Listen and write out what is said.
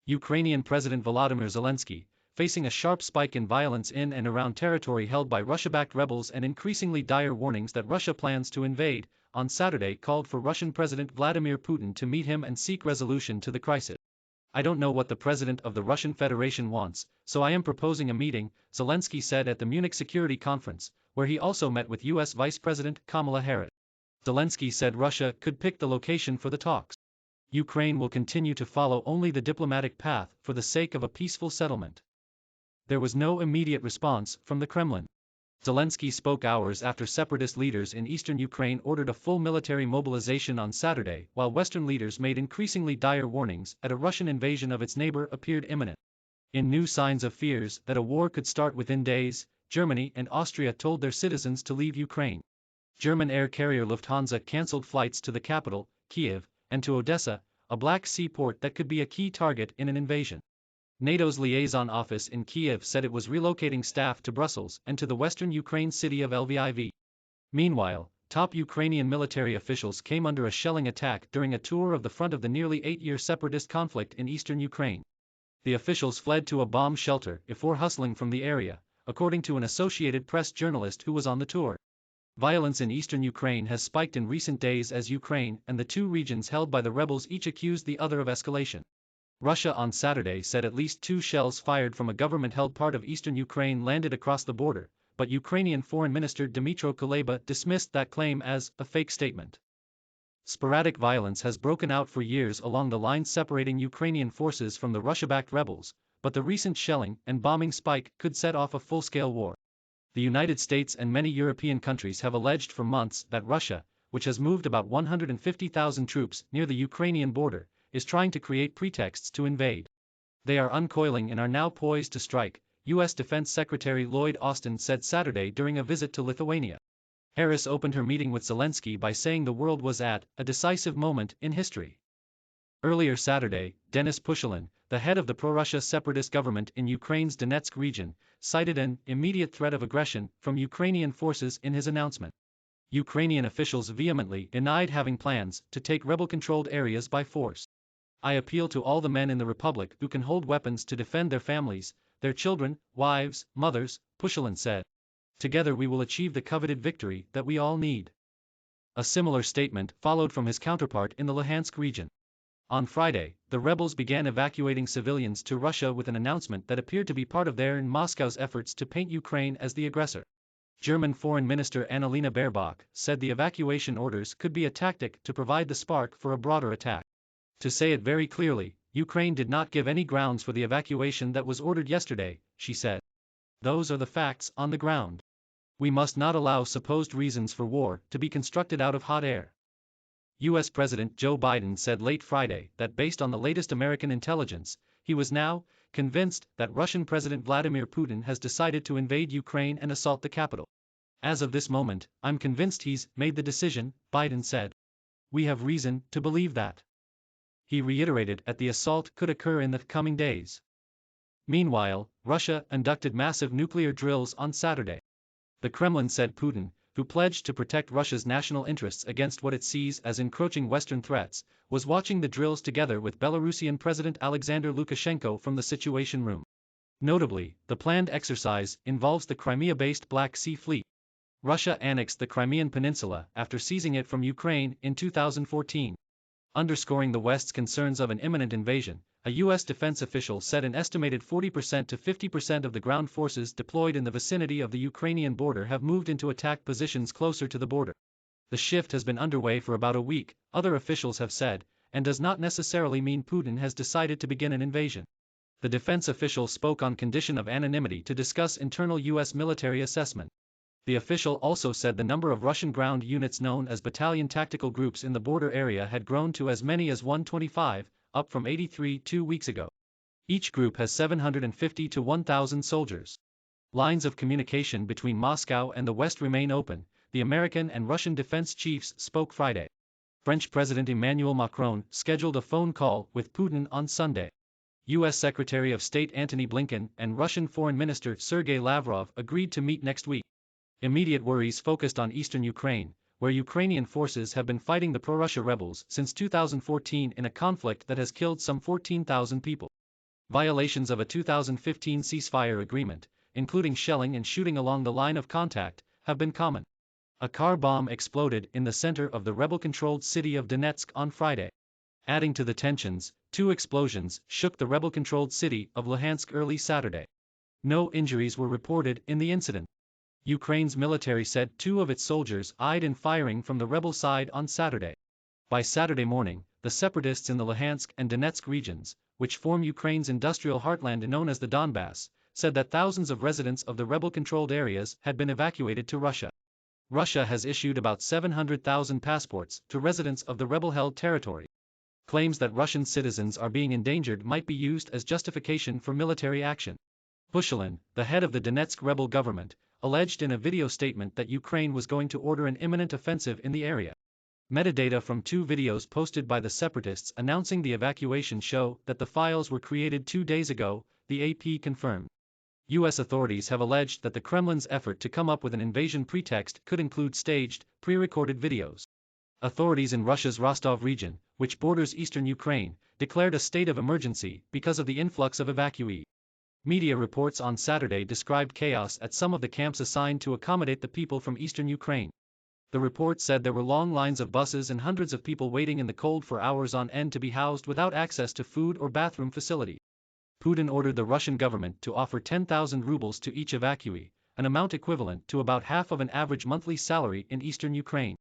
Ukrainian President Volodymyr Zelensky, facing a sharp spike in violence in and around territory held by Russia-backed rebels and increasingly dire warnings that Russia plans to invade, on Saturday called for Russian President Vladimir Putin to meet him and seek resolution to the crisis. "I don't know what the President of the Russian Federation wants, so I am proposing a meeting," Zelensky said at the Munich Security Conference, where he also met with U.S. Vice President Kamala Harris. Zelensky said Russia could pick the location for the talks. Ukraine will continue to follow only the diplomatic path for the sake of a peaceful settlement. There was no immediate response from the Kremlin. Zelensky spoke hours after separatist leaders in eastern Ukraine ordered a full military mobilization on Saturday, while Western leaders made increasingly dire warnings that a Russian invasion of its neighbor appeared imminent. In new signs of fears that a war could start within days, Germany and Austria told their citizens to leave Ukraine. German air carrier Lufthansa cancelled flights to the capital, Kyiv, and to Odessa, a Black Sea port that could be a key target in an invasion. NATO's liaison office in Kyiv said it was relocating staff to Brussels and to the western Ukraine city of Lviv. Meanwhile, top Ukrainian military officials came under a shelling attack during a tour of the front of the nearly 8-year separatist conflict in eastern Ukraine. The officials fled to a bomb shelter before hustling from the area, according to an Associated Press journalist who was on the tour. Violence in eastern Ukraine has spiked in recent days as Ukraine and the two regions held by the rebels each accused the other of escalation. Russia on Saturday said at least 2 shells fired from a government-held part of eastern Ukraine landed across the border, but Ukrainian Foreign Minister Dmytro Kuleba dismissed that claim as a fake statement. Sporadic violence has broken out for years along the line separating Ukrainian forces from the Russia-backed rebels, but the recent shelling and bombing spike could set off a full-scale war. The United States and many European countries have alleged for months that Russia, which has moved about 150,000 troops near the Ukrainian border, is trying to create pretexts to invade. They are uncoiling and are now poised to strike, U.S. Defense Secretary Lloyd Austin said Saturday during a visit to Lithuania. Harris opened her meeting with Zelensky by saying the world was at a decisive moment in history. Earlier Saturday, Denis Pushilin, the head of the pro-Russia separatist government in Ukraine's Donetsk region, cited an immediate threat of aggression from Ukrainian forces in his announcement. Ukrainian officials vehemently denied having plans to take rebel-controlled areas by force. "I appeal to all the men in the Republic who can hold weapons to defend their families, their children, wives, mothers," Pushilin said. "Together we will achieve the coveted victory that we all need." A similar statement followed from his counterpart in the Luhansk region. On Friday, the rebels began evacuating civilians to Russia with an announcement that appeared to be part of their and Moscow's efforts to paint Ukraine as the aggressor. German Foreign Minister Annalena Baerbock said the evacuation orders could be a tactic to provide the spark for a broader attack. "To say it very clearly, Ukraine did not give any grounds for the evacuation that was ordered yesterday," she said. "Those are the facts on the ground. We must not allow supposed reasons for war to be constructed out of hot air." U.S. President Joe Biden said late Friday that based on the latest American intelligence, he was now convinced that Russian President Vladimir Putin has decided to invade Ukraine and assault the capital. "As of this moment, I'm convinced he's made the decision," Biden said. "We have reason to believe that." He reiterated that the assault could occur in the coming days. Meanwhile, Russia conducted massive nuclear drills on Saturday. The Kremlin said Putin, who pledged to protect Russia's national interests against what it sees as encroaching Western threats, was watching the drills together with Belarusian President Alexander Lukashenko from the Situation Room. Notably, the planned exercise involves the Crimea-based Black Sea Fleet. Russia annexed the Crimean Peninsula after seizing it from Ukraine in 2014. Underscoring the West's concerns of an imminent invasion, a U.S. defense official said an estimated 40% to 50% of the ground forces deployed in the vicinity of the Ukrainian border have moved into attack positions closer to the border. The shift has been underway for about a week, other officials have said, and does not necessarily mean Putin has decided to begin an invasion. The defense official spoke on condition of anonymity to discuss internal U.S. military assessment. The official also said the number of Russian ground units known as battalion tactical groups in the border area had grown to as many as 125, up from 83 2 weeks ago. Each group has 750 to 1,000 soldiers. Lines of communication between Moscow and the West remain open, the American and Russian defense chiefs spoke Friday. French President Emmanuel Macron scheduled a phone call with Putin on Sunday. U.S. Secretary of State Antony Blinken and Russian Foreign Minister Sergei Lavrov agreed to meet next week. Immediate worries focused on eastern Ukraine, where Ukrainian forces have been fighting the pro-Russia rebels since 2014 in a conflict that has killed some 14,000 people. Violations of a 2015 ceasefire agreement, including shelling and shooting along the line of contact, have been common. A car bomb exploded in the center of the rebel-controlled city of Donetsk on Friday. Adding to the tensions, 2 explosions shook the rebel-controlled city of Luhansk early Saturday. No injuries were reported in the incident. Ukraine's military said 2 of its soldiers died in firing from the rebel side on Saturday. By Saturday morning, the separatists in the Luhansk and Donetsk regions, which form Ukraine's industrial heartland known as the Donbass, said that thousands of residents of the rebel-controlled areas had been evacuated to Russia. Russia has issued about 700,000 passports to residents of the rebel-held territory. Claims that Russian citizens are being endangered might be used as justification for military action. Pushilin, the head of the Donetsk rebel government, alleged in a video statement that Ukraine was going to order an imminent offensive in the area. Metadata from 2 videos posted by the separatists announcing the evacuation show that the files were created 2 days ago, the AP confirmed. U.S. authorities have alleged that the Kremlin's effort to come up with an invasion pretext could include staged, pre-recorded videos. Authorities in Russia's Rostov region, which borders eastern Ukraine, declared a state of emergency because of the influx of evacuees. Media reports on Saturday described chaos at some of the camps assigned to accommodate the people from eastern Ukraine. The report said there were long lines of buses and hundreds of people waiting in the cold for hours on end to be housed without access to food or bathroom facility. Putin ordered the Russian government to offer 10,000 rubles to each evacuee, an amount equivalent to about half of an average monthly salary in eastern Ukraine.